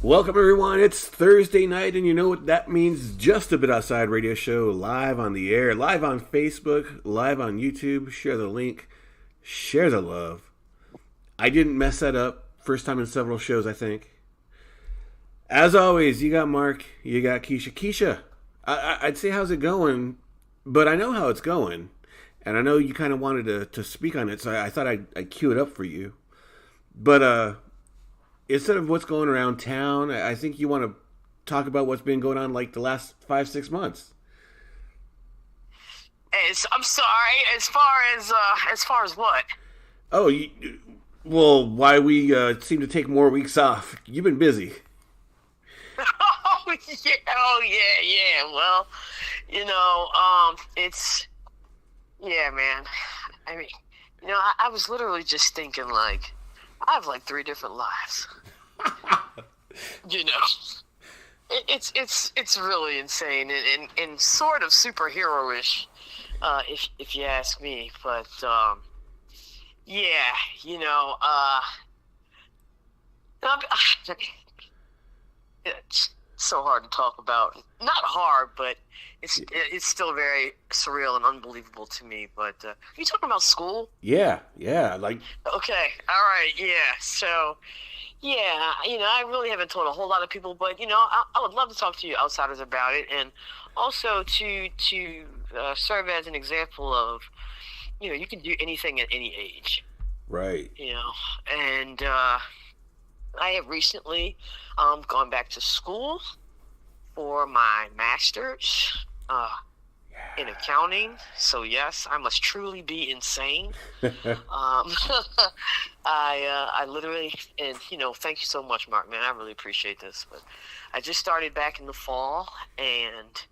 Welcome, everyone. It's Thursday night, and you know what that means. Just a Bit Outside radio show, live on the air, live on Facebook, live on YouTube. Share the link, share the love. I didn't mess that up. First time in several shows, I think. As always, you got Mark, you got Keisha. Keisha, I'd say how's it going, but I know how it's going, and I know you kind of wanted to speak on it, so I thought I'd cue it up for you. But, instead of what's going around town, I think you want to talk about what's been going on like the last 5-6 months. I'm sorry. As far as what? Oh, well, why we seem to take more weeks off? You've been busy. Oh yeah. Well, yeah, man. I mean, I was literally just thinking like, I have like 3 different lives. It's really insane and sort of superhero-ish, if you ask me. But yeah, it's so hard to talk about. Not hard, but it's still very surreal and unbelievable to me. But are you talking about school? Yeah, like. Okay, all right, yeah. So, yeah, I really haven't told a whole lot of people, but I would love to talk to you outsiders about it, and also to serve as an example of, you can do anything at any age. Right. And I have recently gone back to school for my master's in accounting. So yes, I must truly be insane. I literally, and thank you so much, Mark, man. I really appreciate this. But I just started back in the fall, and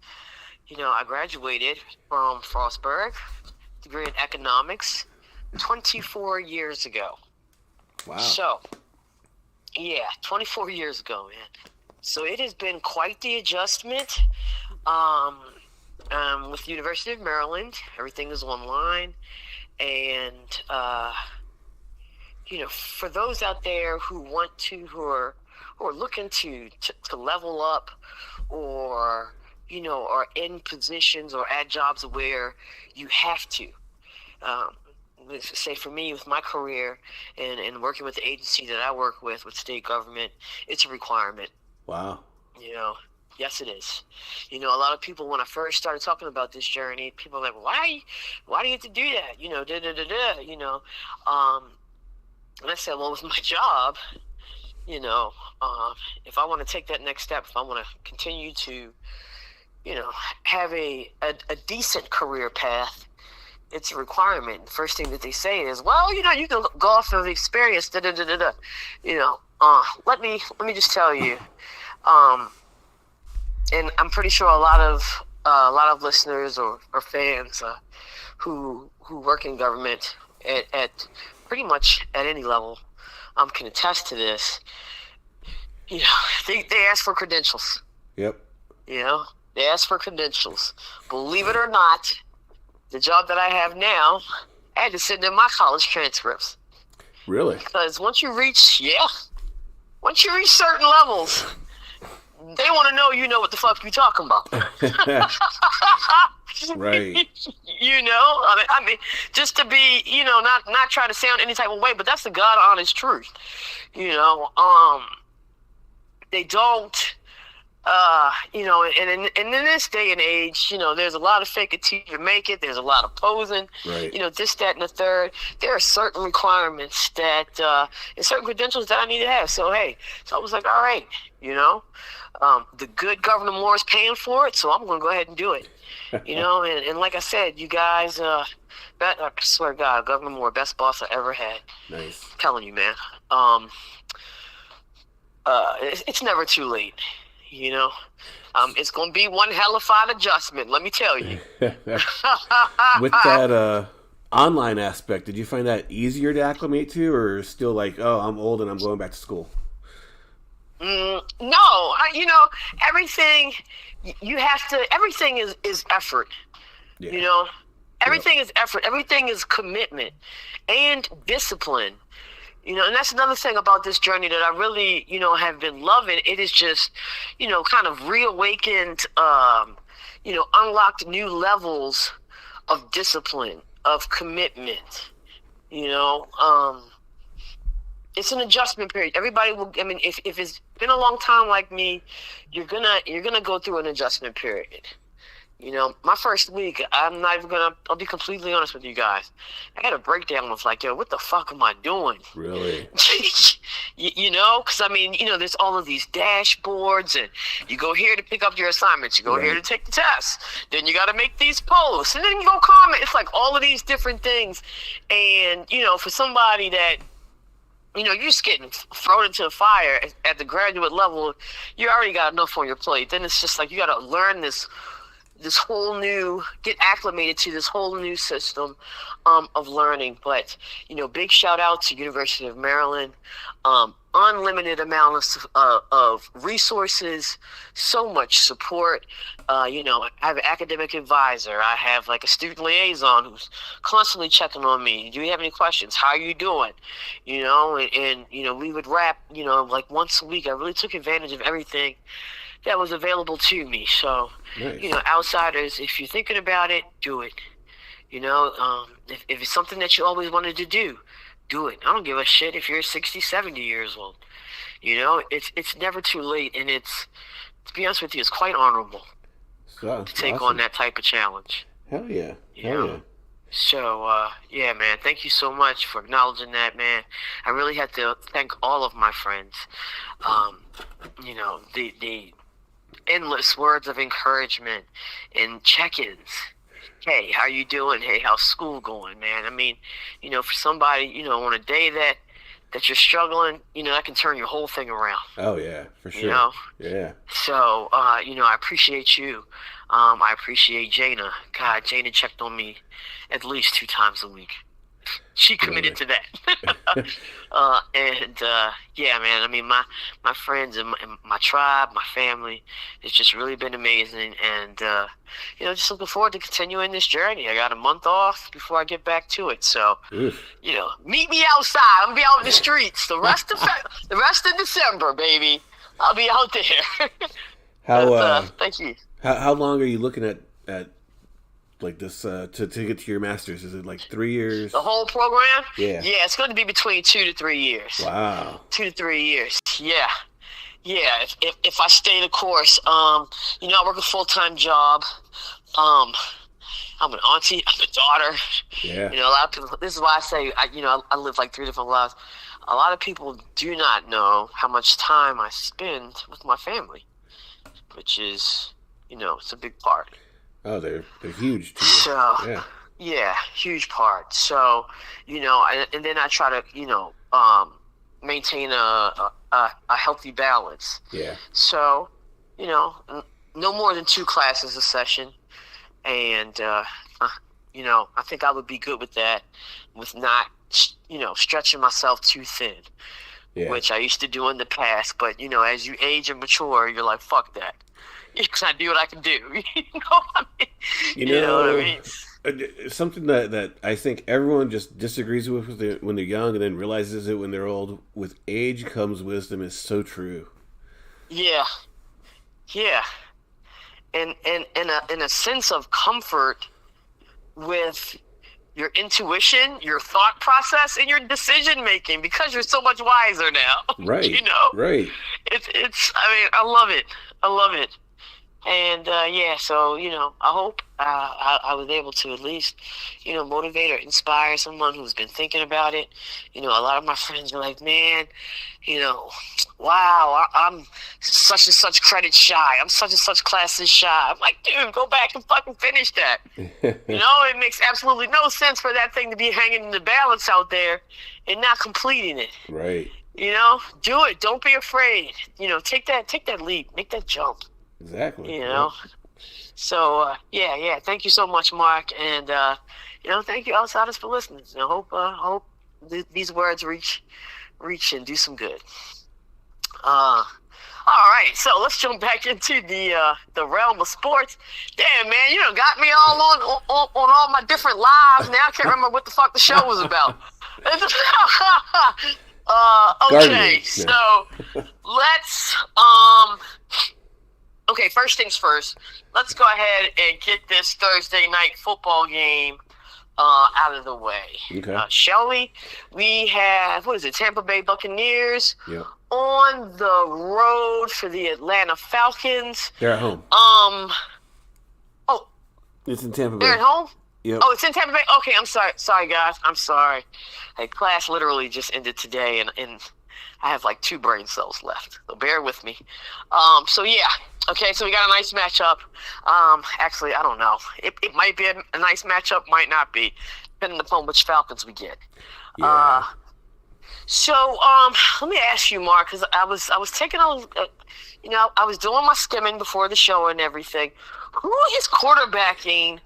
I graduated from Frostburg, degree in economics, 24 years ago. Wow. So, yeah, 24 years ago, man. So it has been quite the adjustment. With the University of Maryland, everything is online, and for those out there who are looking to level up, or are in positions or at jobs where you have to. Let's say for me, with my career and working with the agency that I work with state government, it's a requirement. Wow. Yes, it is. A lot of people, when I first started talking about this journey, people are like, why do you have to do that? And I said, well, with my job, if I want to take that next step, if I want to continue to, have a decent career path, it's a requirement. The first thing that they say is, well, you can go off of experience, Let me just tell you, and I'm pretty sure a lot of listeners or fans who work in government at pretty much at any level can attest to this. They ask for credentials. Yep. They ask for credentials. Believe it or not, the job that I have now, I had to send in my college transcripts. Really? Because once you reach certain levels, they want to know what the fuck you talking about. Right. I mean, just to be, not try to sound any type of way, but that's the God honest truth. They don't, and in this day and age, there's a lot of fake it till you make it. There's a lot of posing, right. This, that, and the third. There are certain requirements that, and certain credentials that I need to have. So, hey, I was like, all right, the good Governor Moore is paying for it, so I'm going to go ahead and do it. And like I said, you guys, I swear to God, Governor Moore, best boss I ever had. Nice. I'm telling you, man. It's never too late. It's going to be one hellified adjustment, let me tell you. With that online aspect, did you find that easier to acclimate to, or still like, oh, I'm old and I'm going back to school? No, everything you have to. Everything is effort. Yeah. Everything is effort. Everything is commitment and discipline. And that's another thing about this journey that I really, have been loving. It is just, kind of reawakened, unlocked new levels of discipline, of commitment. It's an adjustment period. Everybody will. I mean, if it's been a long time like me, you're gonna go through an adjustment period. My first week, I'll be completely honest with you guys. I had a breakdown of like, yo, what the fuck am I doing? Really? Because there's all of these dashboards, and you go here to pick up your assignments, you go here to take the tests, then you got to make these posts, and then you go comment. It's like all of these different things, and for somebody that you're just getting thrown into the fire at the graduate level, you already got enough on your plate. Then it's just like you got to learn this whole new, get acclimated to this whole new system of learning. But, big shout out to University of Maryland. Unlimited amounts of resources, so much support. I have an academic advisor. I have like a student liaison who's constantly checking on me. Do you have any questions? How are you doing? And we would rap, like once a week. I really took advantage of everything that was available to me. So, nice. Outsiders, if you're thinking about it, do it. If it's something that you always wanted to do it. I don't give a shit if you're 60, 70 years old. It's never too late, and to be honest with you, it's quite honorable to take on that type of challenge. Hell yeah. Hell yeah. So, yeah, man, thank you so much for acknowledging that, man. I really have to thank all of my friends. The endless words of encouragement and check-ins. Hey, how you doing? Hey, how's school going, man? For somebody, on a day that you're struggling, that can turn your whole thing around. Oh, yeah, for sure. Yeah. So, I appreciate you. I appreciate Jana. God, Jana checked on me at least 2 times a week. She committed to that. Yeah, man, my friends and my tribe, my family, it's just really been amazing. And, just looking forward to continuing this journey. I got a month off before I get back to it. So, meet me outside. I'm going to be out in the streets the rest of December, baby. I'll be out there. Thank you. How long are you looking at like this to get to your master's? Is it like 3 years? The whole program? Yeah, it's going to be between 2 to 3 years. Wow. 2 to 3 years. Yeah. If I stay the course, I work a full-time job. I'm an auntie. I'm a daughter. Yeah. A lot of people. This is why I say I live like 3 different lives. A lot of people do not know how much time I spend with my family, which is it's a big part. Oh, they're huge to you. So, yeah, huge part. So, and then I try to, maintain a healthy balance. Yeah. So, no more than 2 classes a session. And, I think I would be good with that, with not, stretching myself too thin, which I used to do in the past. But, as you age and mature, you're like, fuck that. Because I do what I can do. You know what I mean? Something that I think everyone just disagrees with when they're young and then realizes it when they're old. With age comes wisdom is so true. Yeah. And in a sense of comfort with your intuition, your thought process, and your decision making, because you're so much wiser now. Right. Right. I love it. And, so, I hope I was able to at least, motivate or inspire someone who's been thinking about it. A lot of my friends are like, man, wow, I'm such and such credit shy. I'm such and such classes shy. I'm like, dude, go back and fucking finish that. It makes absolutely no sense for that thing to be hanging in the balance out there and not completing it. Right. Do it. Don't be afraid. Take that leap. Make that jump. Exactly. So thank you so much, Mark, and thank you outsiders for listening. I hope these words reach and do some good. All right, so let's jump back into the realm of sports. Damn, man, got me all on all my different lives. Now I can't remember what the fuck the show was about. Okay, Gardening. so let's okay, first things first. Let's go ahead and get this Thursday night football game out of the way. Okay. Shall we? We have, what is it, Tampa Bay Buccaneers Yep. on the road for the Atlanta Falcons. They're at home. Oh, It's in Tampa Bay. they're at home? Yep. Oh, it's in Tampa Bay? Okay, I'm sorry. Sorry, guys. I'm sorry. Hey, class literally just ended today, and I have like 2 brain cells left. So bear with me. So, yeah. Okay, so we got a nice matchup. Actually, I don't know. It might be a nice matchup, might not be, depending upon which Falcons we get. Yeah. So, let me ask you, Mark, because I was taking a, I was doing my skimming before the show and everything. Who is quarterbacking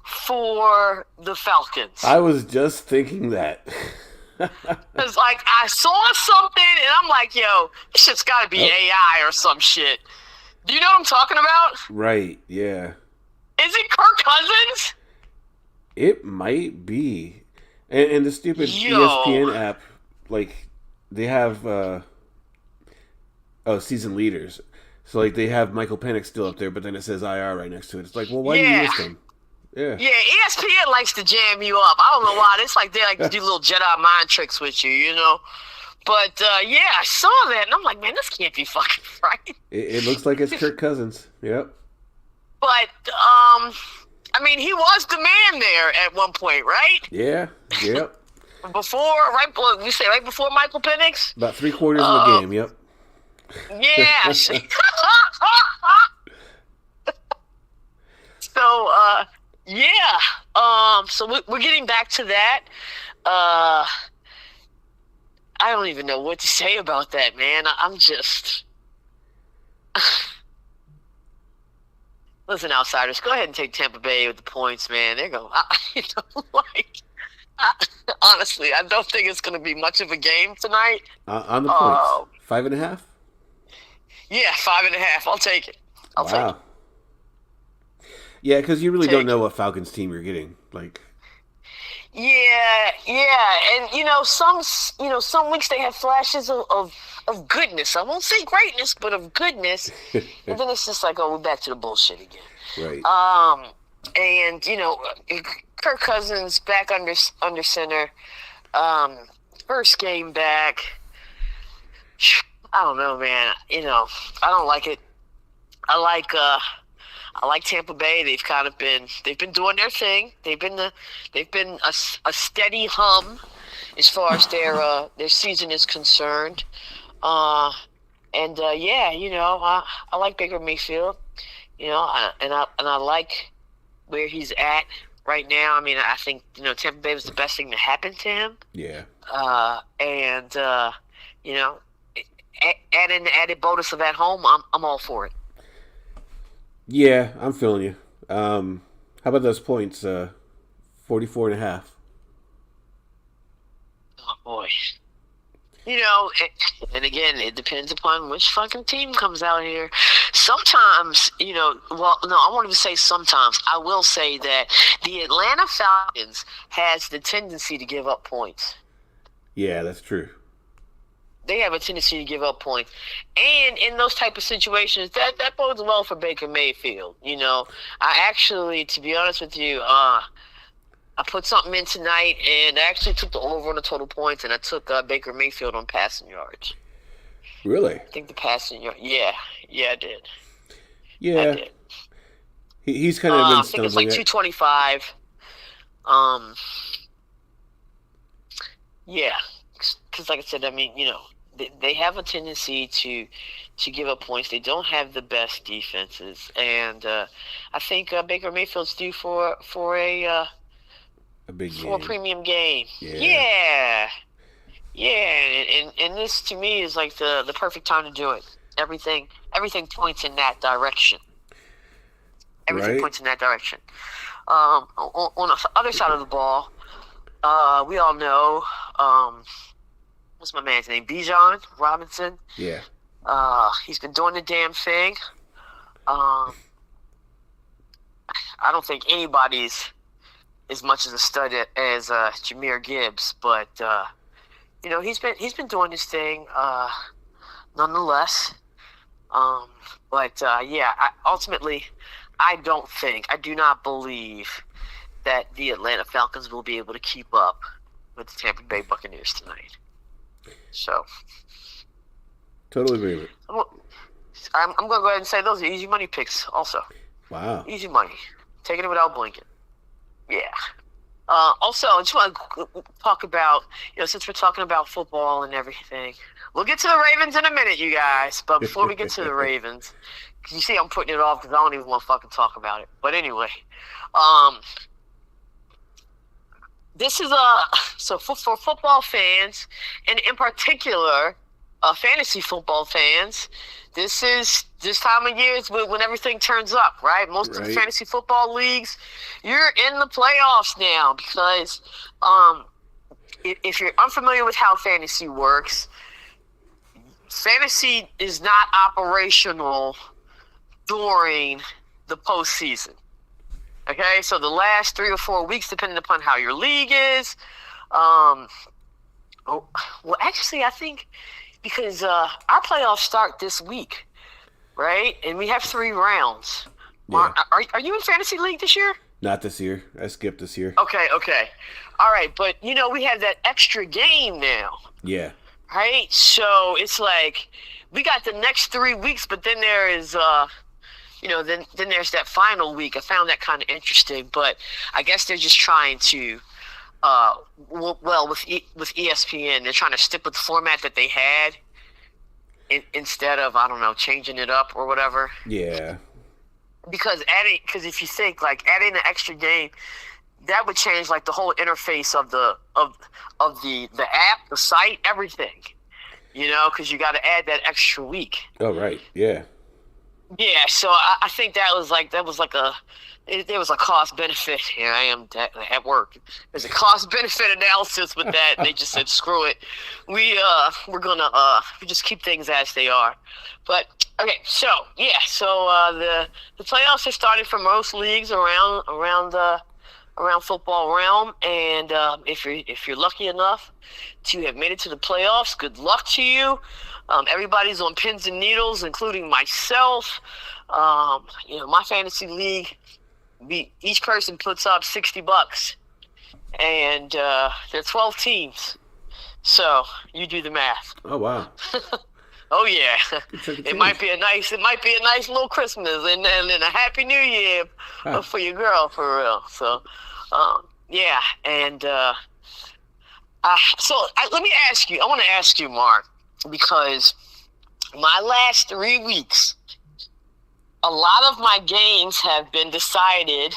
for the Falcons? I was just thinking that. Because, like, I saw something, and I'm like, yo, this shit's got to be AI or some shit. Do you know what I'm talking about? Right, yeah. Is it Kirk Cousins? It might be. And the stupid Yo. ESPN app, like, they have season leaders. So, like, they have Michael Penix still up there, but then it says IR right next to it. It's like, well, why do you list him? Yeah. Yeah, ESPN likes to jam you up. I don't know why. It's like they like to do little Jedi mind tricks with you, you know? But, yeah, I saw that, and I'm like, man, this can't be fucking right. It looks like it's Kirk Cousins. Yep. But, I mean, he was the man there at one point, right? Yeah. Yep. You say right before Michael Penix? About 3/4 of the game. Yep. Yeah. So, yeah. So we're getting back to that. I don't even know what to say about that, man. I'm just. Listen, outsiders, go ahead and take Tampa Bay with the points, man. They're going. Honestly, I don't think it's going to be much of a game tonight. On the points, 5.5. Yeah, 5.5. I'll take it. I'll take it. Yeah, because you really don't know what Falcons team you're getting. Like. Yeah, and some weeks they have flashes of goodness. I won't say greatness, but of goodness. And then it's just like, oh, we're back to the bullshit again. Right. And Kirk Cousins back under center. First game back. I don't know, man. I don't like it. I like Tampa Bay. They've been doing their thing. They've been a steady hum as far as their season is concerned. I like Baker Mayfield. I like where he's at right now. I mean, I think Tampa Bay was the best thing to happen to him. Yeah. Adding the added bonus of at home, I'm all for it. Yeah, I'm feeling you. How about those points? 44.5. Oh boy. And again, it depends upon which fucking team comes out here. Sometimes, I won't even say sometimes. I will say that the Atlanta Falcons has the tendency to give up points. Yeah, that's true. They have a tendency to give up points. And in those type of situations, that bodes well for Baker Mayfield. I actually, to be honest with you, I put something in tonight, and I actually took the over on the total points, and I took Baker Mayfield on passing yards. Really? I think the passing yards. Yeah, I did. Yeah. I did. He's kind of been I think it's like 225. Yeah, because like I said, I mean, they have a tendency to give up points. They don't have the best defenses, and I think Baker Mayfield's due for a big game. For a premium game. Yeah. And this to me is like the perfect time to do it. Everything points in that direction. Everything points in that direction. On the other side of the ball, we all know what's my man's name? Bijan Robinson. Yeah. He's been doing the damn thing. I don't think anybody's as much as a stud as Jahmyr Gibbs, but he's been doing his thing, nonetheless. But yeah, ultimately, I do not believe that the Atlanta Falcons will be able to keep up with the Tampa Bay Buccaneers tonight. So, totally agree with it. I'm going to go ahead and say those are easy money picks. Also, Wow, easy money, taking it without blinking. Yeah. Also, I just want to talk about, since we're talking about football and everything, we'll get to the Ravens in a minute, you guys. But before we get to the Ravens, you see I'm putting it off because I don't even want to fucking talk about it. But anyway, this is so for football fans, and in particular, fantasy football fans, this time of year is when everything turns up, right? Most of the fantasy football leagues, you're in the playoffs now because if you're unfamiliar with how fantasy works, fantasy is not operational during the postseason. Okay, so the last 3 or 4 weeks, depending upon how your league is. Well, actually, I think because our playoffs start this week, right? And we have 3 rounds. Yeah. Are you in fantasy league this year? Not this year. I skipped this year. Okay. All right, but we have that extra game now. Yeah. Right? So it's like we got the next 3 weeks, but then there is then there's that final week. I found that kind of interesting, but I guess they're just trying to with ESPN, they're trying to stick with the format that they had instead of, I don't know, changing it up or whatever. Yeah. Because if you think like adding an extra game, that would change like the whole interface of the app, the site, everything. Because you got to add that extra week. Oh right, yeah. Yeah, so I think there was a cost benefit. Here I am at work. There's a cost benefit analysis with that. They just said screw it. We're gonna just keep things as they are. But okay, so yeah, the playoffs are starting for most leagues around football realm, and if you're lucky enough to have made it to the playoffs, good luck to you. Everybody's on pins and needles, including myself. My fantasy league, each person puts up $60, and there are 12 teams. So you do the math. Oh wow. Oh yeah. It might be a nice little Christmas and a Happy New Year for your girl, for real. So yeah, and let me ask you. I want to ask you, Mark, because my last 3 weeks, a lot of my games have been decided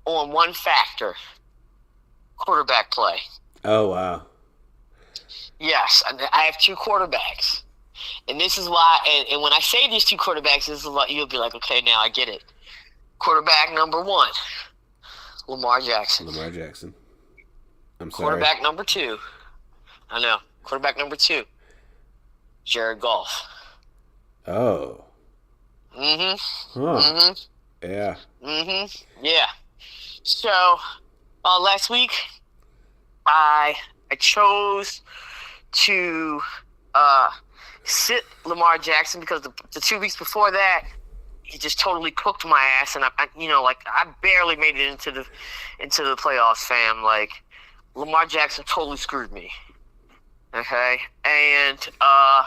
on one factor: quarterback play. Oh wow. Yes, I have 2 quarterbacks, and this is why. And when I say these 2 quarterbacks, this is what you'll be like, okay, now I get it. Quarterback number 1, Lamar Jackson. I'm sorry. Quarterback number 2. I know. Quarterback number 2, Jared Goff. Oh. Mm-hmm. Huh. Mm-hmm. Yeah. Mm-hmm. Yeah. So, last week, I chose to sit Lamar Jackson because the 2 weeks before that, he just totally cooked my ass, and I barely made it into the playoffs, fam. Like, Lamar Jackson totally screwed me. Okay, and I'm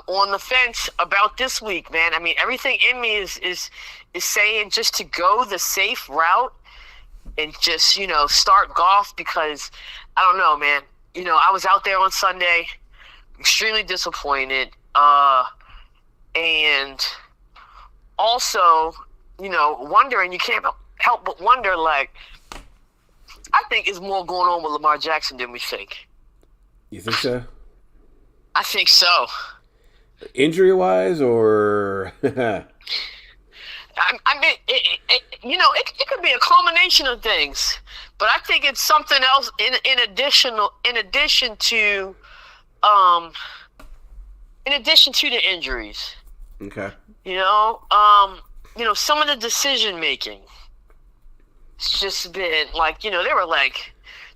on the fence about this week, man. I mean, everything in me is saying just to go the safe route and just start Goff, because I don't know, man. I was out there on Sunday, extremely disappointed, and also wondering. You can't help but wonder, like, I think there's more going on with Lamar Jackson than we think. You think so? I think so. Injury-wise, or? I mean, it could be a combination of things, but I think it's something else in addition to the injuries. Okay. Some of the decision making. It's just been like, there were like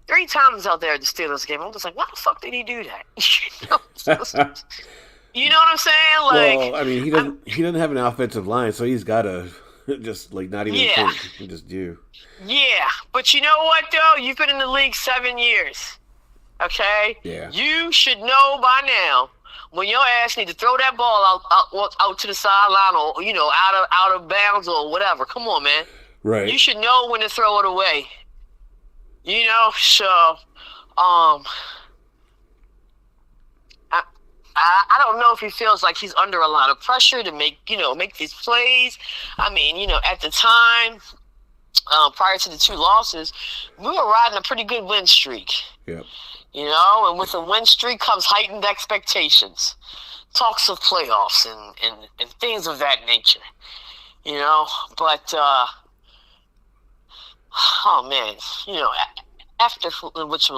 3 times out there at the Steelers game. I'm just like, why the fuck did he do that? You know what I'm saying? Like, well, I mean, he doesn't have an offensive line, so he's got to just like not even think, he just do. Yeah, but you know what though? You've been in the league 7 years. Okay? Yeah. You should know by now when your ass need to throw that ball out to the sideline, or out of bounds or whatever. Come on, man. Right. You should know when to throw it away. So I don't know if he feels like he's under a lot of pressure to make these plays. I mean, at the time, prior to the 2 losses, we were riding a pretty good win streak. Yep. And with a win streak comes heightened expectations, talks of playoffs and things of that nature. But oh man, after which I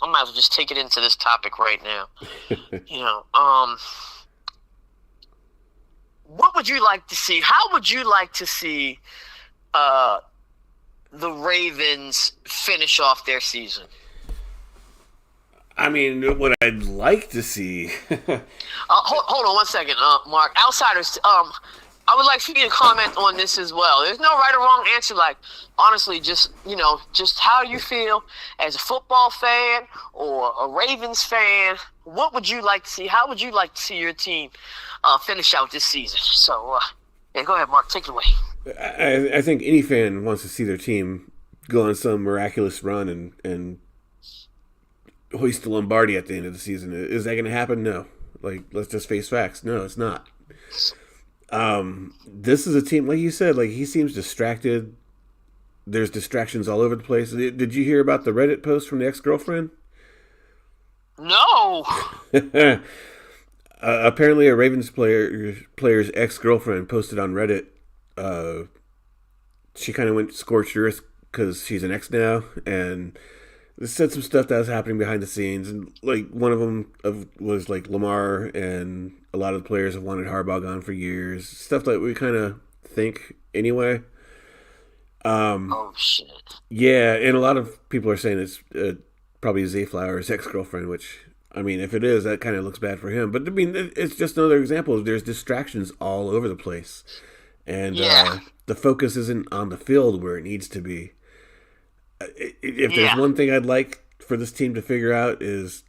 might as well just take it into this topic right now. What would you like to see? How would you like to see the Ravens finish off their season? I mean, what I'd like to see. Hold on 1 second, Mark. Outsiders, I would like for you to comment on this as well. There's no right or wrong answer. Like, honestly, just how you feel as a football fan or a Ravens fan. What would you like to see? How would you like to see your team finish out this season? So, go ahead, Mark. Take it away. I think any fan wants to see their team go on some miraculous run and hoist the Lombardi at the end of the season. Is that going to happen? No. Like, let's just face facts. No, it's not. This is a team, like you said, like he seems distracted. There's distractions all over the place. Did you hear about the Reddit post from the ex-girlfriend? No. Apparently a Ravens player's ex-girlfriend posted on Reddit. She kind of went scorched earth because she's an ex now, and said some stuff that was happening behind the scenes. And like one of them was like Lamar and a lot of the players have wanted Harbaugh gone for years. Stuff that we kind of think anyway. Oh shit. Yeah, and a lot of people are saying it's probably Zay Flowers' ex-girlfriend, which, I mean, if it is, that kind of looks bad for him. But I mean, it's just another example. There's distractions all over the place, and the focus isn't on the field where it needs to be. If there's one thing I'd like for this team to figure out is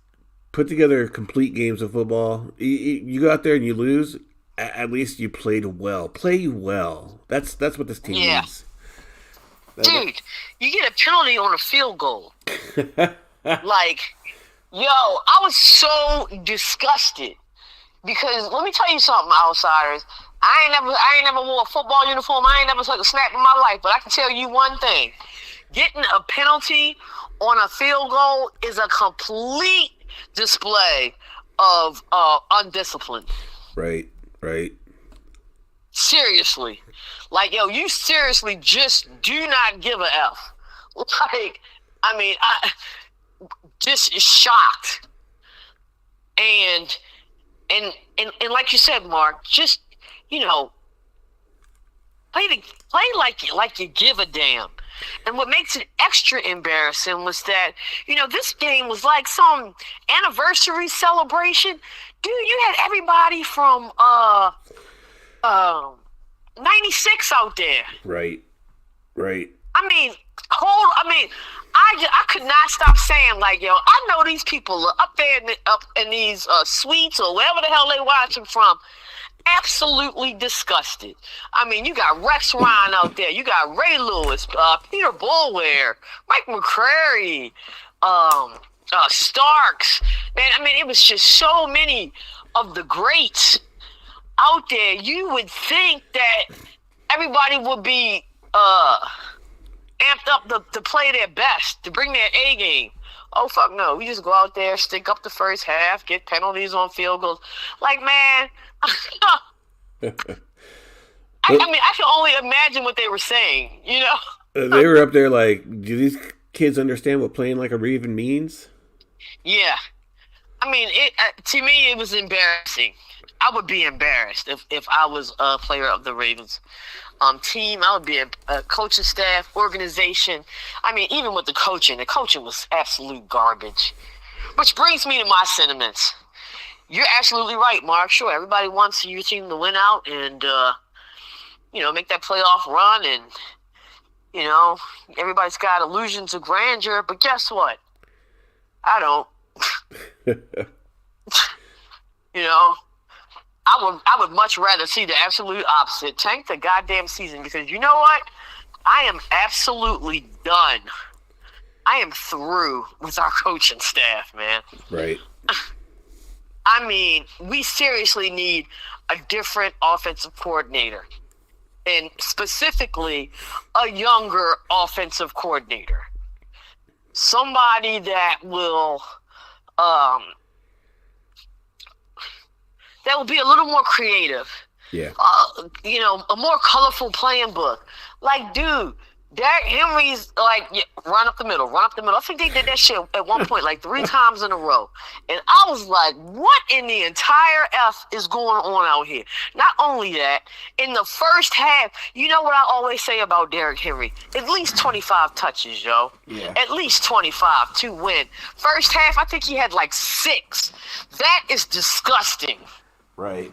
put together complete games of football. You go out there and you lose, at least you played well. Play well. That's what this team needs. Dude, you get a penalty on a field goal. Like, yo, I was so disgusted because let me tell you something, outsiders. I ain't never wore a football uniform. I ain't never took a snap in my life, but I can tell you one thing. Getting a penalty on a field goal is a complete display of undiscipline. Right. Seriously. Like, yo, you seriously just do not give a F. Like, I mean, I just shocked. And like you said, Mark, just, play like you give a damn. And what makes it extra embarrassing was that, this game was like some anniversary celebration. Dude, you had everybody from 96 out there. Right. I mean, I could not stop saying, like, yo, I know these people are up there in these suites or wherever the hell they watching from, absolutely disgusted. I mean, you got Rex Ryan out there, you got Ray Lewis, Peter Boulware, Mike McCrary, Starks. Man, I mean, it was just so many of the greats out there. You would think that everybody would be amped up to play their best, to bring their A game. Oh, fuck no. We just go out there, stick up the first half, get penalties on field goals. Like, man, I mean, I can only imagine what they were saying, They were up there like, do these kids understand what playing like a Raven means? Yeah. I mean, to me, it was embarrassing. I would be embarrassed if I was a player of the Ravens. team. I would be a coaching staff, organization. I mean, even with the coaching was absolute garbage. Which brings me to my sentiments. You're absolutely right, Mark. Sure, everybody wants your team to win out and, make that playoff run. And, everybody's got illusions of grandeur. But guess what? I don't. I would much rather see the absolute opposite. Tank the goddamn season because you know what? I am absolutely done. I am through with our coaching staff, man. Right. I mean, we seriously need a different offensive coordinator. And specifically, a younger offensive coordinator. Somebody that will be a little more creative. Yeah. A more colorful playing book. Like, dude, Derrick Henry's run up the middle. I think they did that shit at one point 3 times in a row. And I was like, what in the entire F is going on out here? Not only that, in the first half, you know what I always say about Derrick Henry? At least 25 touches, yo. Yeah. At least 25 to win. First half, I think he had 6. That is disgusting. Right.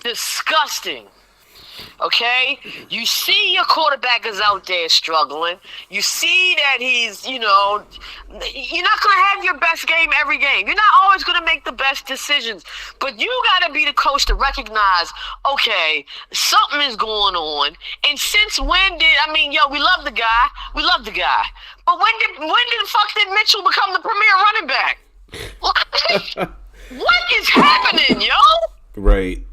Disgusting. Okay? You see your quarterback is out there struggling. You see that he's, you're not going to have your best game every game. You're not always going to make the best decisions. But you got to be the coach to recognize, okay, something is going on. And since when we love the guy. But when the fuck did Mitchell become the premier running back? What is happening, yo? Right.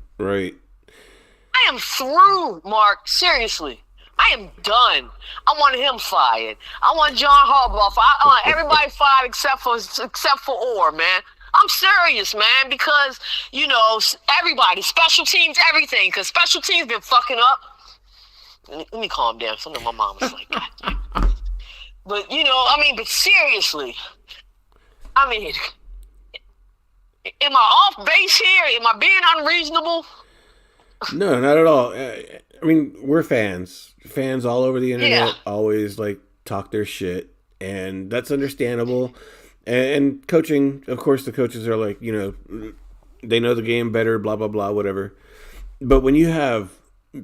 I am through, Mark. Seriously. I am done. I want him fired. I want John Harbaugh fired. I want everybody fired except for Orr, man. I'm serious, man, because, everybody, special teams, everything, because special teams been fucking up. Let me calm down. I know my mom is like, God damn. But, but seriously, am I off base here? Am I being unreasonable? No, not at all. We're fans. Fans all over the internet always talk their shit, and that's understandable. And coaching, of course, the coaches are they know the game better, blah, blah, blah, whatever. But when you have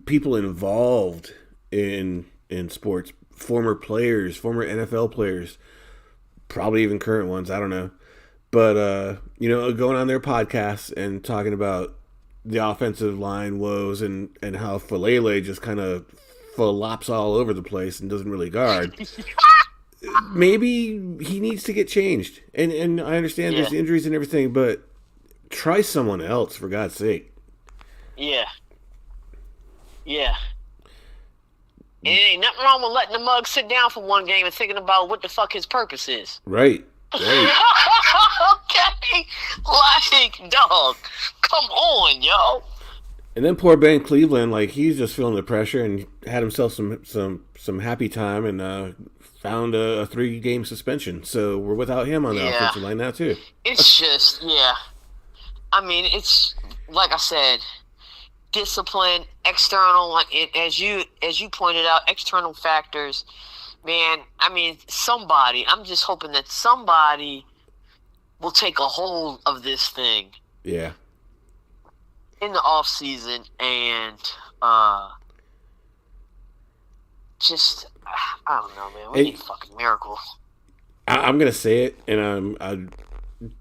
people involved in sports, former players, former NFL players, probably even current ones, I don't know. But, going on their podcasts and talking about the offensive line woes and how Falele just kind of flops all over the place and doesn't really guard. Maybe he needs to get changed. And I understand there's injuries and everything, but try someone else, for God's sake. Yeah. And it ain't nothing wrong with letting the mug sit down for one game and thinking about what the fuck his purpose is. Right. Okay. Dog, come on, yo. And then poor Ben Cleveland, he's just feeling the pressure and had himself some happy time and found a 3-game suspension. So we're without him on the offensive line now too. It's just, it's like I said, discipline, external, as you pointed out, external factors. Man, somebody, I'm just hoping that somebody will take a hold of this thing. Yeah. In the off season and just I don't know, man. We need a fucking miracle. I'm gonna say it, and I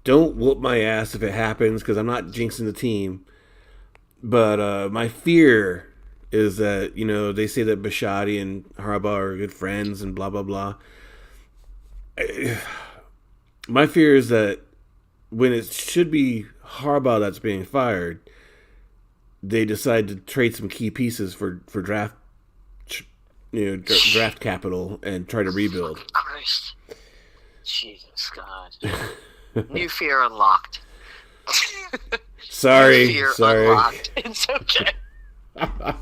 don't whoop my ass if it happens because I'm not jinxing the team. But my fear is that they say that Bisciotti and Harbaugh are good friends and blah blah blah. My fear is that when it should be Harbaugh that's being fired, they decide to trade some key pieces for draft, draft capital and try to rebuild. Christ, Jesus God, new fear unlocked. Sorry, new fear sorry. Unlocked. It's okay. But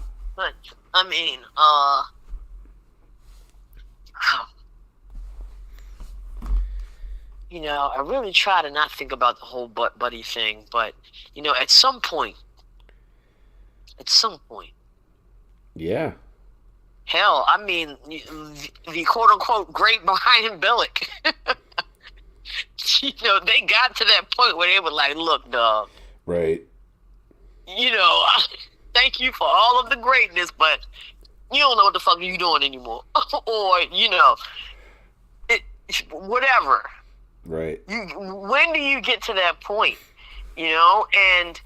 I really try to not think about the whole buddy thing, but at some point, at some point. Yeah. Hell, I mean, the quote-unquote great Brian Billick. They got to that point where they were like, look, dog. Right. Thank you for all of the greatness, but you don't know what the fuck you're doing anymore. Or, whatever. Right. When do you get to that point? And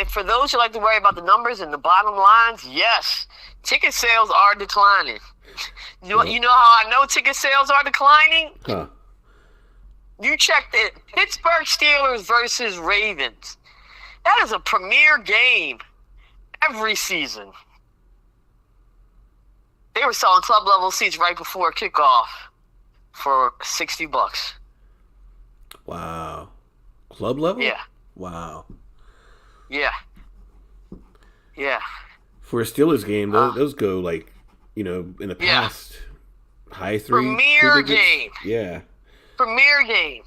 for those who like to worry about the numbers and the bottom lines, yes, ticket sales are declining. You know how I know ticket sales are declining? Huh. You checked it. Pittsburgh Steelers versus Ravens. That is a premier game every season. They were selling club level seats right before kickoff for $60. Wow. Club level? Yeah. Wow. Yeah. Yeah. For a Steelers game, those go like, in the past, high three. Premier game. Yeah. Premier game.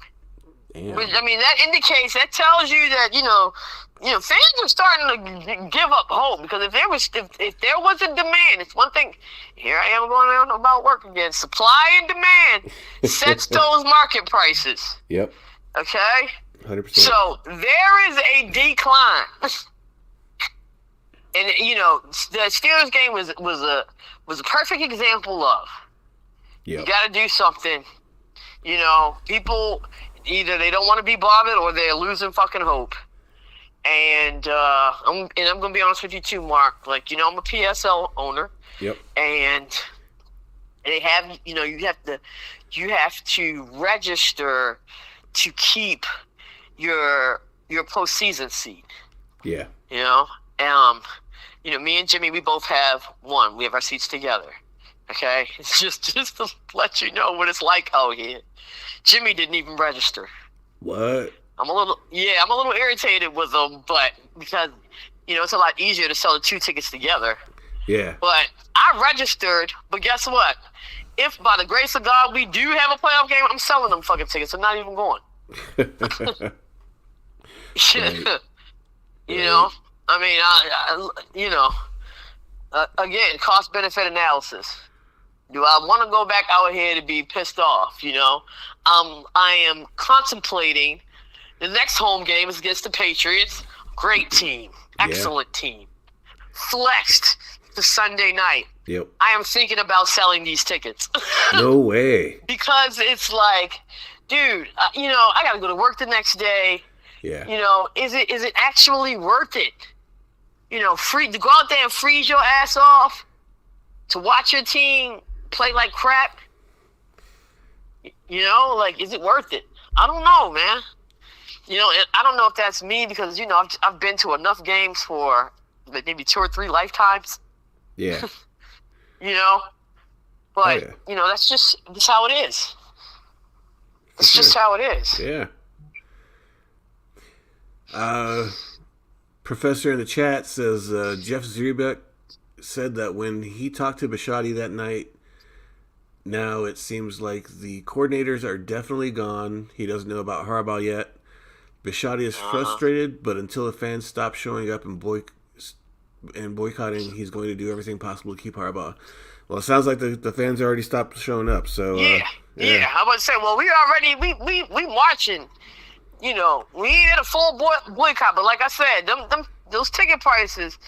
Damn. Which, that tells you that, fans are starting to give up hope, because if there was a demand, it's one thing. Here I am going on about work again. Supply and demand sets those market prices. Yep. Okay? 100%. So there is a decline. And the Steelers game was a perfect example of. Yep. You got to do something. People either they don't want to be bothered or they're losing fucking hope. And I'm gonna be honest with you too, Mark. Like, I'm a PSL owner. Yep. And they have, you have to register to keep your postseason seat. Yeah. Me and Jimmy, we both have one. We have our seats together. Okay, it's just to let you know what it's like out here. Jimmy didn't even register. What? I'm a little irritated with him, but because it's a lot easier to sell the two tickets together. Yeah. But I registered, but guess what? If by the grace of God we do have a playoff game, I'm selling them fucking tickets. I'm not even going. Right. Again, cost benefit analysis. Do I want to go back out here to be pissed off? I am contemplating. The next home game is against the Patriots. Great team. Excellent team. Flexed to Sunday night. Yep. I am thinking about selling these tickets. No way. Because it's like, dude, I got to go to work the next day. Yeah. Is it actually worth it? To go out there and freeze your ass off to watch your team play like crap. Is it worth it? I don't know, man. And I don't know if that's me because, I've been to enough games for maybe 2 or 3 lifetimes. Yeah. But, that's how it is. It's just how it is. Yeah. Professor in the chat says Jeff Zrebeck said that when he talked to Bisciotti that night, now it seems like the coordinators are definitely gone. He doesn't know about Harbaugh yet. Bisciotti is frustrated, but until the fans stop showing up and boycotting, he's going to do everything possible to keep Harbaugh. Well, it sounds like the fans already stopped showing up. So yeah. I would say, well, we marching. We ain't at a full boycott, but like I said, those ticket prices,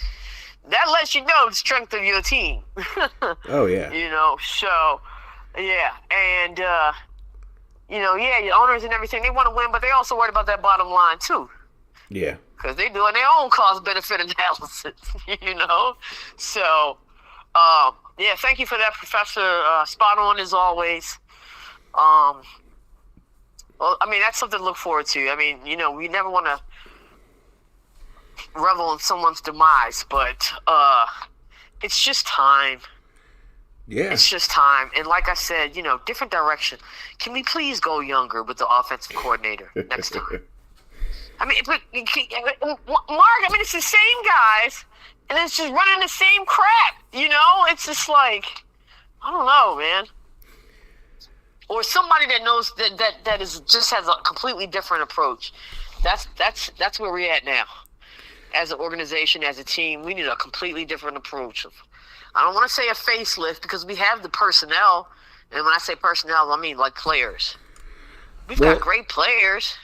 that lets you know the strength of your team. Oh yeah. So yeah, and your owners and everything, they want to win, but they also worried about that bottom line too. Yeah. Because they doing their own cost benefit analysis. So thank you for that, Professor. Spot on as always. That's something to look forward to. We never want to revel in someone's demise, but it's just time. Yeah. It's just time. And like I said, different direction. Can we please go younger with the offensive coordinator next time? Mark, it's the same guys, and it's just running the same crap, It's just like, I don't know, man. Or somebody that knows that is just has a completely different approach. That's where we're at now. as an organization, as a team, we need a completely different approach. I don't want to say a facelift because we have the personnel, and when I say personnel, I mean like players. We've got great players.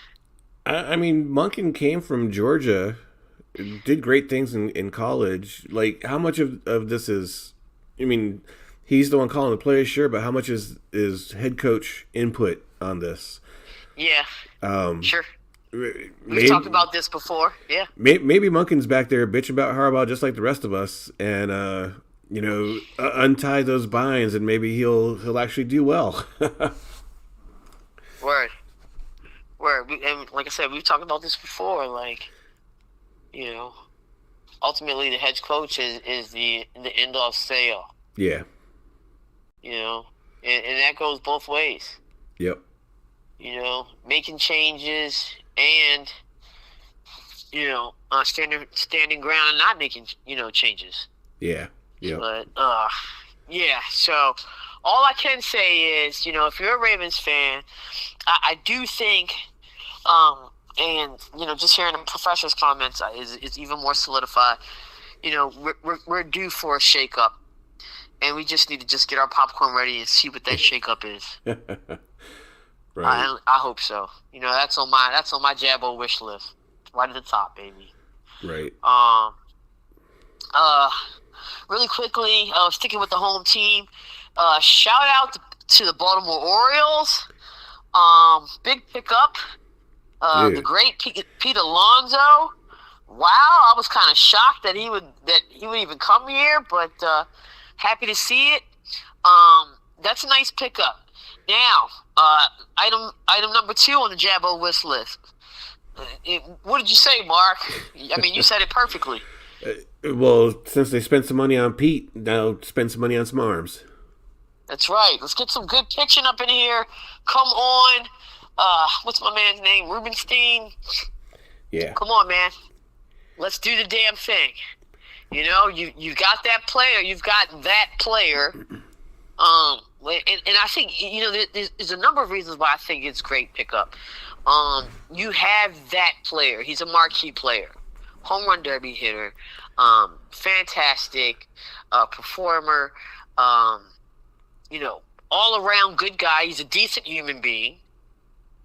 I mean, Monken came from Georgia, did great things in college. Like, how much of this is? I mean, he's the one calling the plays, sure, but how much is head coach input on this? Yeah, sure. We've talked about this before. Yeah. Maybe Monken's back there bitching about Harbaugh just like the rest of us, and untie those binds, and maybe he'll actually do well. Word. And like I said, we've talked about this before. Like, ultimately the head coach is the end all say all. Yeah. And that goes both ways. Yep. Making changes and standing ground and not making changes. Yeah. Yeah. But yeah. So all I can say is, if you're a Ravens fan, I do think, and just hearing the professor's comments is even more solidified. We're due for a shakeup, and we just need to just get our popcorn ready and see what that shakeup is. Right. I hope so. That's on my JABO wish list, right at the top, baby. Right. Really quickly, sticking with the home team, shout out to the Baltimore Orioles. Big pickup. The great Pete Alonso. Wow, I was kind of shocked that he would even come here, but happy to see it. That's a nice pickup. Now, item number 2 on the JABO wish list. What did you say, Mark? I mean, you said it perfectly. Well, since they spent some money on Pete, now spend some money on some arms. That's right. Let's get some good pitching up in here. Come on. What's my man's name? Rubenstein? Yeah. Come on, man. Let's do the damn thing. You got that player. You've got that player. And I think, there's a number of reasons why I think it's great pickup. You have that player. He's a marquee player. Home run derby hitter. Fantastic performer. All around good guy. He's a decent human being.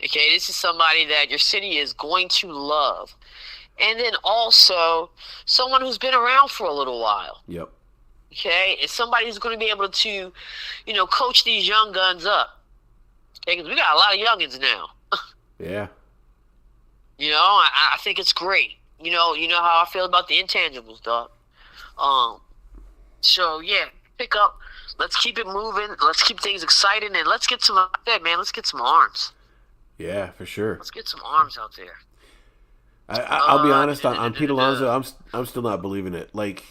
Okay, this is somebody that your city is going to love. And then also someone who's been around for a little while. Yep. Okay, it's somebody who's going to be able to, coach these young guns up. Okay, because we got a lot of youngins now. Yeah. I think it's great. You know how I feel about the intangibles, dog. So yeah, pick up. Let's keep it moving. Let's keep things exciting, and let's get some. Let's get some arms. Yeah, for sure. Let's get some arms out there. I'll be honest on Pete Alonso. I'm still not believing it. Like,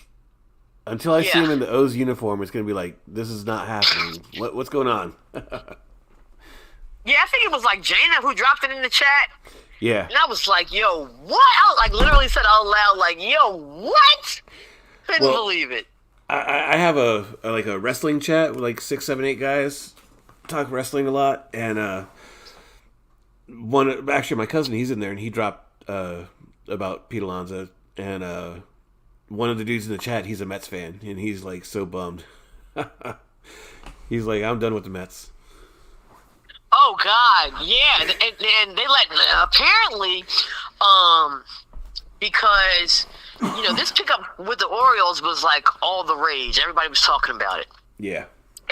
until I see him in the O's uniform, it's gonna be like, this is not happening. What's going on? Yeah, I think it was like Jana who dropped it in the chat. Yeah. And I was like, yo, what? I literally said out loud, like, yo, what? Couldn't believe it. I have a wrestling chat with like 6, 7, 8 guys. Talk wrestling a lot, and my cousin, he's in there, and he dropped about Pete Alonso, and one of the dudes in the chat, he's a Mets fan, and he's like so bummed. He's like, I'm done with the Mets. Oh God, yeah, and they apparently, because this pickup with the Orioles was like all the rage. Everybody was talking about it. Yeah,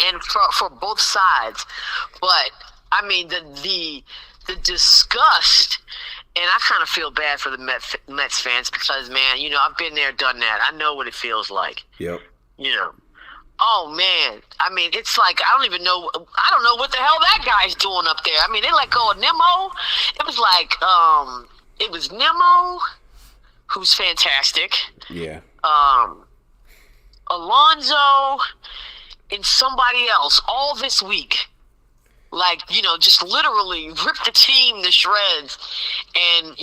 and for both sides, but I mean the disgust, and I kind of feel bad for the Mets fans because, man, I've been there, done that. I know what it feels like. Yep. Oh man, I mean, it's like I don't know what the hell that guy's doing up there. I mean, they let go of Nemo. It was like it was Nemo, who's fantastic. Yeah. Alonzo and somebody else all this week. Like, just literally rip the team to shreds. And,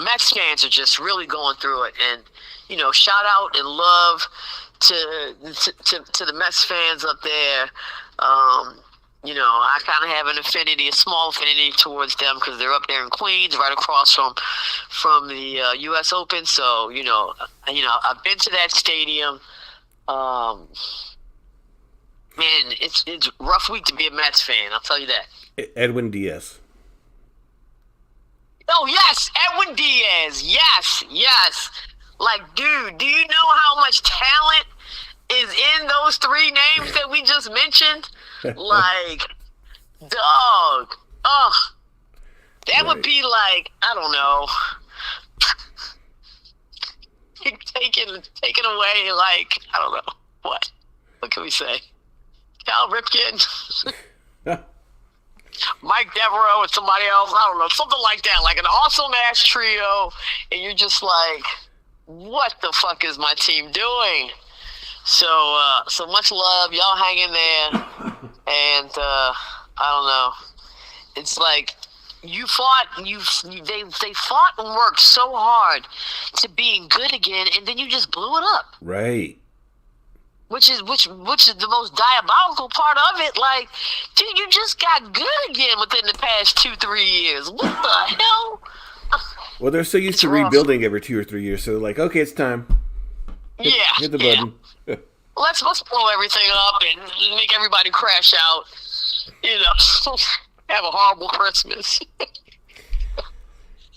Mets fans are just really going through it. And, shout out and love to the Mets fans up there. I kind of have a small affinity towards them because they're up there in Queens, right across from the U.S. Open. So, I've been to that stadium. Man, it's a rough week to be a Mets fan. I'll tell you that. Edwin Diaz. Oh yes, Edwin Diaz. Yes. Like, dude, do you know how much talent is in those three names that we just mentioned? Like, dog. Oh, that would be like, I don't know, taken away. Like, I don't know what. What can we say? Cal Ripken, Mike Devereaux, and somebody else. I don't know, something like that. Like an awesome ass trio, and you're just like, what the fuck is my team doing? So much love. Y'all hang in there. And I don't know. It's like they fought and worked so hard to being good again, and then you just blew it up. Right. Which is the most diabolical part of it. Like, dude, you just got good again within the past 2-3 years. What the hell? Well, they're so used to rebuilding every 2 or 3 years, so they're like, okay, it's time. Hit the button. Yeah. Let's blow everything up and make everybody crash out. Have a horrible Christmas.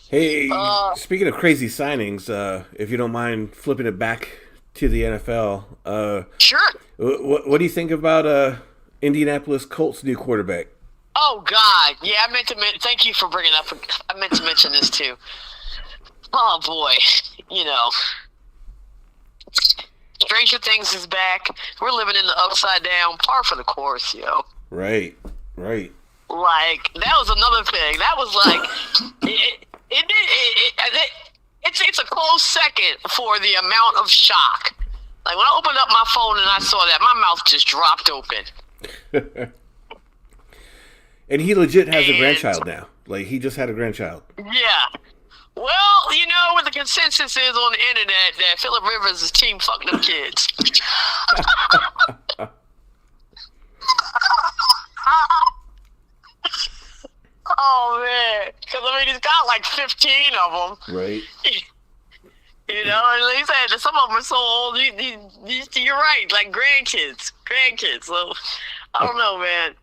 Hey, speaking of crazy signings, if you don't mind flipping it back to the NFL, sure. What do you think about Indianapolis Colts' new quarterback? Oh God, yeah, I meant to. Thank you for bringing up. I meant to mention this too. Oh boy, Stranger Things is back. We're living in the upside down, par for the course, yo. Right. Like, that was another thing. That was like, it's a close second for the amount of shock. Like, when I opened up my phone and I saw that, my mouth just dropped open. And he legit has a grandchild now. Like, he just had a grandchild. Yeah. Well, what the consensus is on the internet, that Phillip Rivers' team fucked them kids. Oh, man. Because, he's got like 15 of them. Right. And he said some of them are so old, you're right, like grandkids. So, I don't know, man.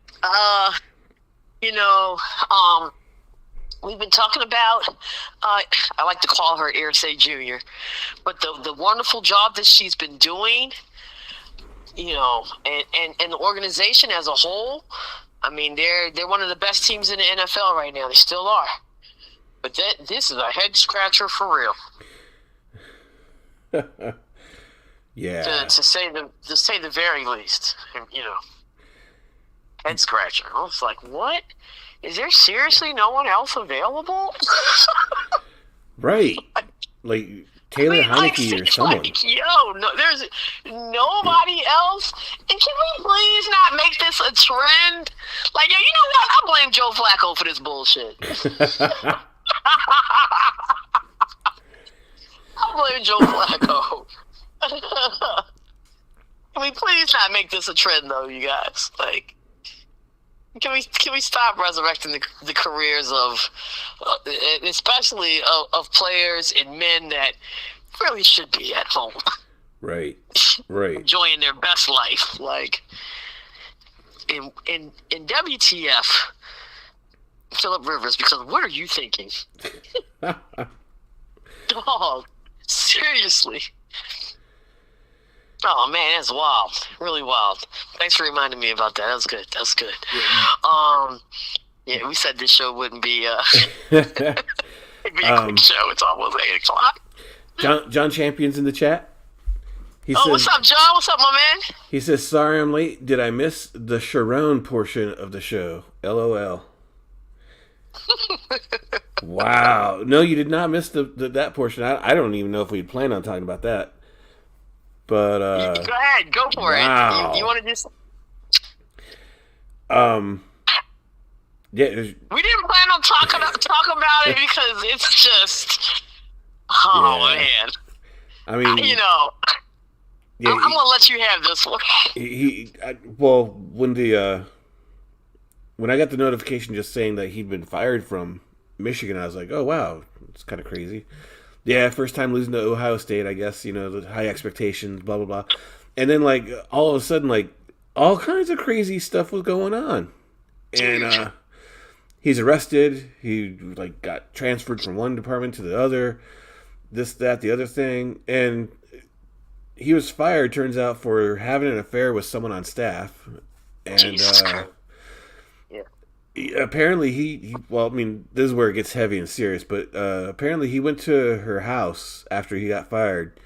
We've been talking about, I like to call her Irsay Jr., but the wonderful job that she's been doing, and the organization as a whole. I mean, they're one of the best teams in the NFL right now. They still are. But this is a head scratcher for real. Yeah. To say the very least, head scratcher. I was like, what? Is there seriously no one else available? Right. Like Taylor Heineke or someone. No, there's nobody else. And can we please not make this a trend? Like, you know what? I blame Joe Flacco for this bullshit. I blame Joe Flacco. Can we please not make this a trend, though, you guys? Like, can we stop resurrecting the careers of, especially of players and men that really should be at home, right, enjoying their best life, like in WTF, Phillip Rivers? Because what are you thinking, dog? Seriously. Oh man, that's wild. Really wild. Thanks for reminding me about that. That's good. Yeah, we said this show wouldn't be it'd be a quick show. It's almost 8:00. John Champion's in the chat. He says, what's up, John? What's up, my man? He says, sorry I'm late. Did I miss the Sharon portion of the show? LOL. Wow. No, you did not miss that portion. I don't even know if we planned on talking about that. But go ahead, go for wow. it. You want to just yeah. We didn't plan on talking about it because it's just man. I mean, yeah, I'm gonna let you have this one. Well, when the when I got the notification just saying that he'd been fired from Michigan, I was like, oh wow, it's kind of crazy. Yeah, first time losing to Ohio State, I guess, the high expectations, blah blah blah. And then like all of a sudden, like all kinds of crazy stuff was going on. And he's arrested. He like got transferred from one department to the other. This, that, the other thing, and he was fired. Turns out for having an affair with someone on staff, and apparently he. Well, I mean, this is where it gets heavy and serious. But apparently he went to her house after he got fired.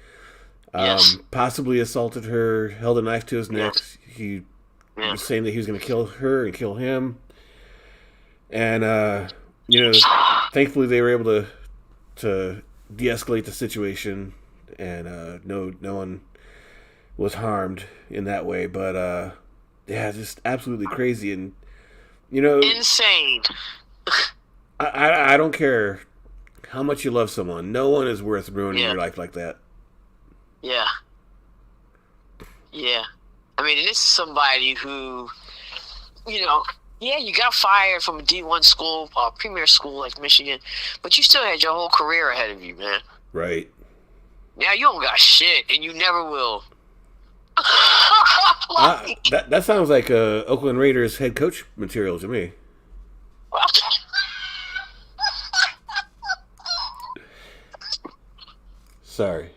Possibly assaulted her, held a knife to his neck. He was saying that he was going to kill her and kill him. And thankfully they were able to de-escalate the situation, and no one was harmed in that way. But just absolutely crazy, and insane. I don't care how much you love someone. No one is worth ruining your life like that. Yeah. I mean, and this is somebody who, you got fired from a D1 school, premier school like Michigan, but you still had your whole career ahead of you, man. Right. Now you don't got shit, and you never will. That sounds like Oakland Raiders head coach material to me. Sorry.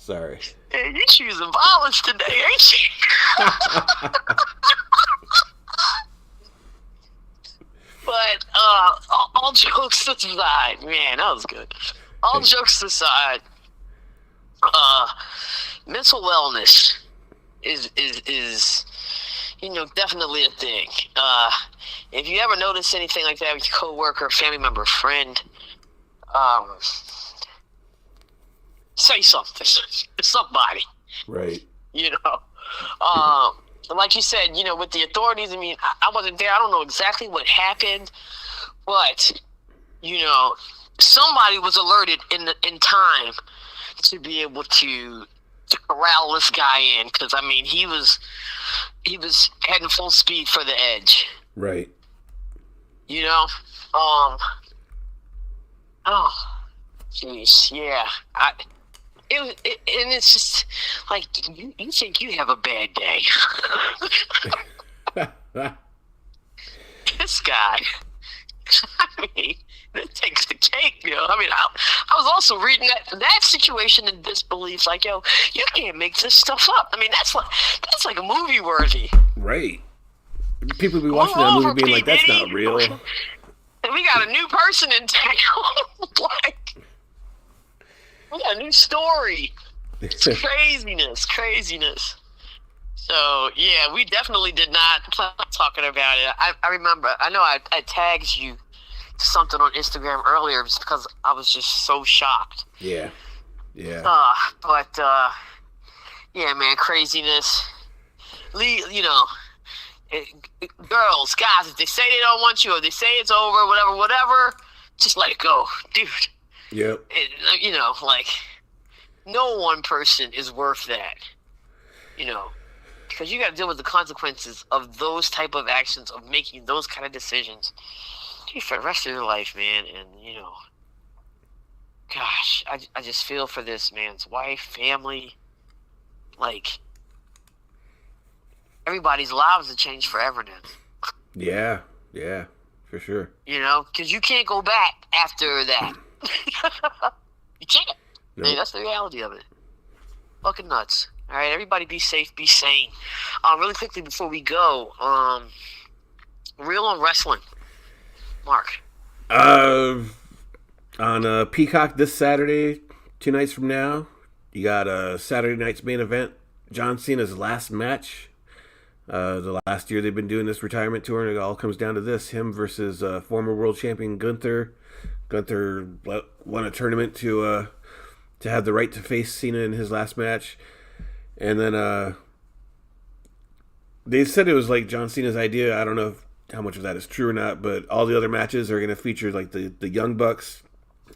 Hey, you're choosing violence today, ain't you? But all jokes aside, man, that was good. All jokes aside, mental wellness is definitely a thing. If you ever notice anything like that with your coworker, family member, friend, say something to somebody. Right. Like you said, with the authorities, I mean, I wasn't there. I don't know exactly what happened, but, somebody was alerted in time to be able to corral this guy in, because, I mean, he was heading full speed for the edge. Right. Oh, jeez, yeah. And it's just like you think you have a bad day. This guy, I mean, it takes the cake, I mean, I was also reading that situation in disbelief, like, you can't make this stuff up. I mean, that's like a movie worthy. Right. People be watching that movie being like, that's not real. And we got a new person in town. Like, we got a new story. It's craziness. So, yeah, we definitely did not plan on talking about it. I remember, I know I tagged you to something on Instagram earlier just because I was just so shocked. Yeah. But, yeah, man, craziness. Girls, guys, if they say they don't want you, or they say it's over, whatever, just let it go, dude. Yep. Like, no one person is worth that, because you got to deal with the consequences of those type of actions, of making those kind of decisions, dude, for the rest of your life, man. And, gosh, I just feel for this man's wife, family, like, everybody's lives have changed forever now. Yeah, for sure. Because you can't go back after that. You can't. Nope. Hey, that's the reality of it. Fucking nuts. All right, everybody be safe, be sane. Really quickly before we go, Real on Wrestling. Mark. On Peacock this Saturday, 2 nights from now, you got Saturday night's main event, John Cena's last match. The last year they've been doing this retirement tour, and it all comes down to this: him versus former world champion Gunther. Gunther won a tournament to have the right to face Cena in his last match, and then they said it was like John Cena's idea. I don't know how much of that is true or not, but all the other matches are going to feature like the Young Bucks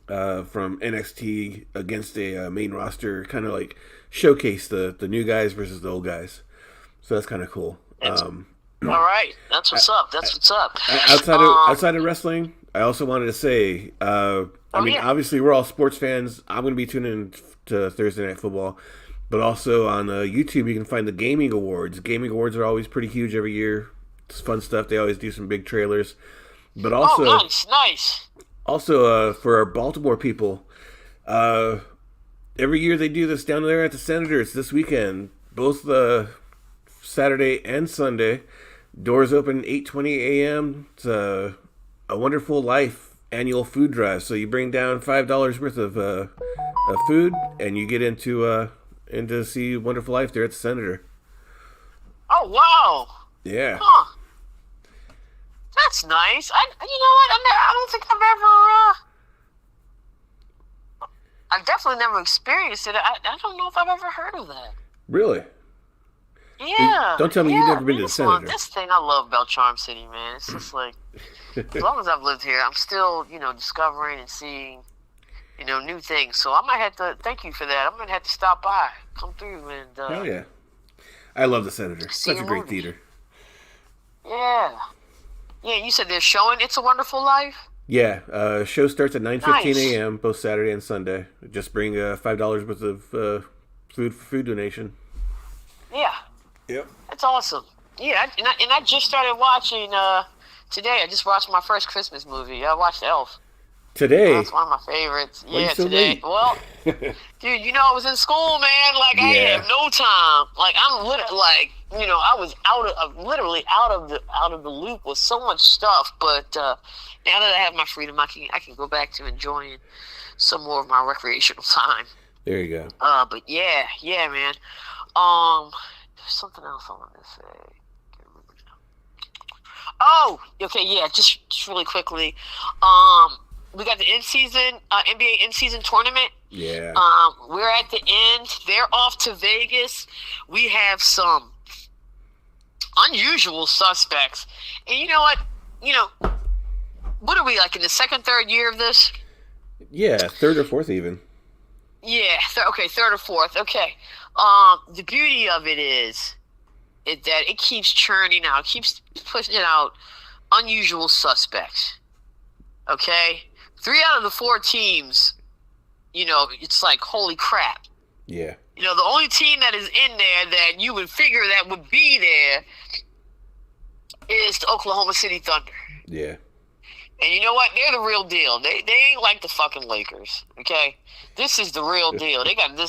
from NXT against a main roster, kind of like showcase the new guys versus the old guys. So that's kind of cool. All right, that's what's up. That's what's up. Outside of wrestling, I also wanted to say, I mean, Yeah. obviously we're all sports fans. I'm going to be tuning in to Thursday Night Football, but also on YouTube you can find the gaming awards. Gaming awards are always pretty huge every year. It's fun stuff. They always do some big trailers, but Oh, also nice. for our Baltimore people, uh, every year they do this down there at the Senator. It's this weekend, both Saturday and Sunday. Doors open 8:20 a.m. It's a Wonderful Life annual food drive. So you bring down $5 worth of food, and you get into see Wonderful Life there at the Senator. Oh, wow. Yeah. Huh. That's nice. You know what? I don't think I've ever. I've definitely never experienced it. I don't know if I've ever heard of that. Really? Yeah. Don't tell me you've never been to the Senator. This thing I love about Charm City, man. It's just like, as long as I've lived here, I'm still, discovering and seeing, new things. So I might have to, thank you for that. I'm going to have to stop by, come through and. Hell yeah. I love the Senator. Such a great theater. Yeah. Yeah, you said they're showing It's a Wonderful Life? Yeah, show starts at 9:15 a.m. both Saturday and Sunday. Just bring $5 worth of food donation. Yeah. Yep. That's awesome. Yeah, and I just started watching today. I just watched my first Christmas movie. I watched Elf. Today? That's one of my favorites. Why yeah, so today. Late? Well, dude, I was in school, man. Like I have no time. Like I'm I was literally out of the loop with so much stuff. But now that I have my freedom, I can go back to enjoying some more of my recreational time. There you go. But yeah, man. There's something else I wanted to say. Can't remember now. Oh, okay, yeah. Just really quickly. We got the NBA in-season tournament. Yeah. We're at the end. They're off to Vegas. We have some unusual suspects. And you know what? What are we, like, in the second, third year of this? Yeah, third or fourth even. Yeah, third or fourth. Okay. The beauty of it is that it keeps churning out, keeps pushing out unusual suspects. Okay? 3 out of the 4 teams, it's like, holy crap. Yeah. The only team that is in there that you would figure that would be there is the Oklahoma City Thunder. Yeah. And you know what? They're the real deal. They ain't like the fucking Lakers, okay? This is the real deal. They got the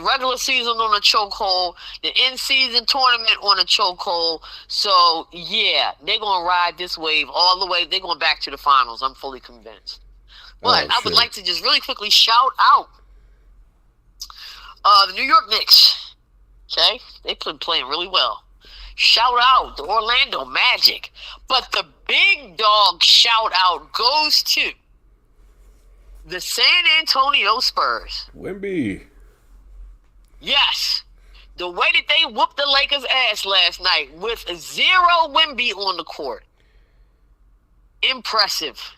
regular season on a chokehold, the in-season tournament on a chokehold. So, yeah, they're going to ride this wave all the way. They're going back to the finals. I'm fully convinced. But I would like to just really quickly shout out the New York Knicks, okay? They've been playing really well. Shout out the Orlando Magic. But the big dog shout out goes to the San Antonio Spurs. Wemby. Yes. The way that they whooped the Lakers' ass last night with 0 Wemby on the court. Impressive.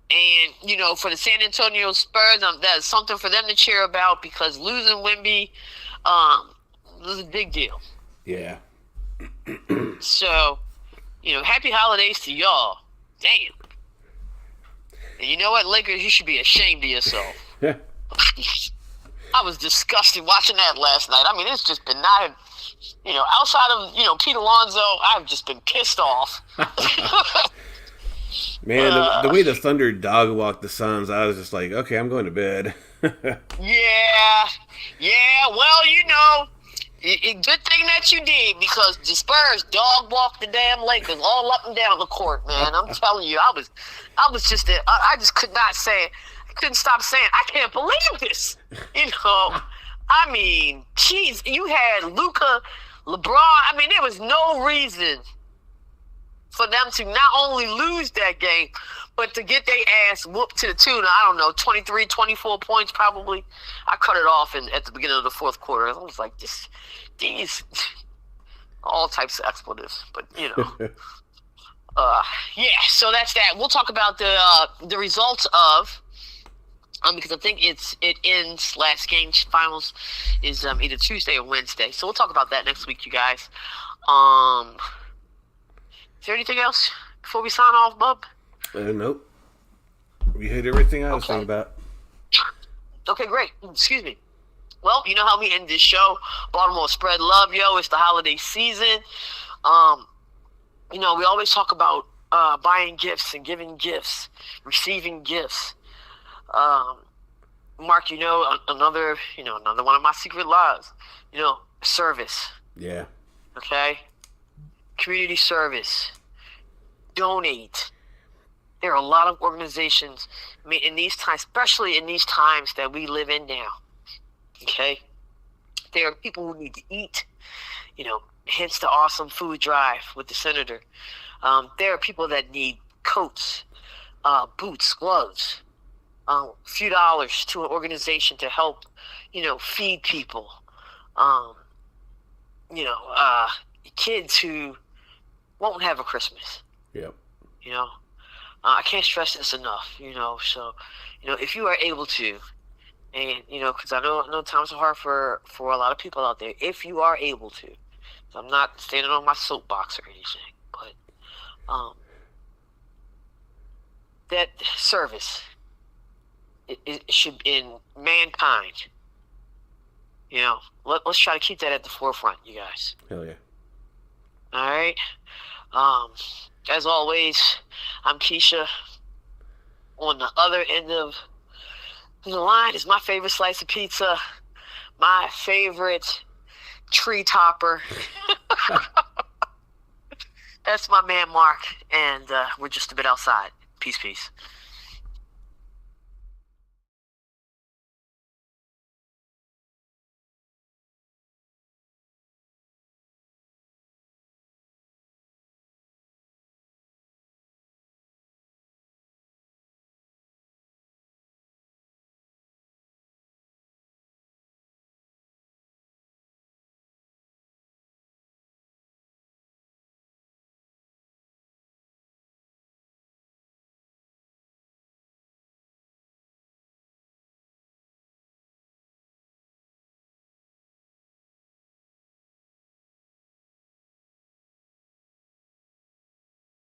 And, for the San Antonio Spurs, that's something for them to cheer about because losing Wemby was a big deal. Yeah. So, happy holidays to y'all. Damn. And you know what, Lakers, you should be ashamed of yourself. I was disgusted watching that last night. I mean, it's just been not, outside of, Pete Alonso, I've just been pissed off. Man, the way the Thunder dog walked the Suns, I was just like, okay, I'm going to bed. Yeah. Well, good thing that you did because the Spurs dog walked the damn Lakers all up and down the court, man. I'm telling you, I was just, I just could not say it. I couldn't stop saying, I can't believe this. I mean, geez, you had Luka, LeBron. I mean, there was no reason for them to not only lose that game, but to get their ass whooped to the tune of, I don't know, 23, 24 points probably. I cut it off at the beginning of the fourth quarter. I was like, these, all types of expletives. But, yeah, so that's that. We'll talk about the results of Because I think it ends, last game finals is either Tuesday or Wednesday. So we'll talk about that next week, you guys. Is there anything else before we sign off, bub? Nope. We hit everything I was thinking about. Okay, great. Excuse me. Well, you know how we end this show. Baltimore spread love, yo. It's the holiday season. We always talk about buying gifts and giving gifts, receiving gifts. Mark, another one of my secret lives. Service. Yeah. Okay? Community service. Donate. There are a lot of organizations in these times, especially in these times that we live in now. Okay? There are people who need to eat, hence the awesome food drive with the senator. There are people that need coats, boots, gloves, a few dollars to an organization to help, feed people. Kids who won't have a Christmas. Yep. I can't stress this enough, so, if you are able to, and, because I know times are hard for a lot of people out there, if you are able to, so I'm not standing on my soapbox or anything, but that service, it should be in mankind. Let's try to keep that at the forefront, you guys. Hell yeah. All right. As always, I'm Keisha. On the other end of the line is my favorite slice of pizza, my favorite tree topper. That's my man, Mark, and we're just a bit outside. Peace, peace.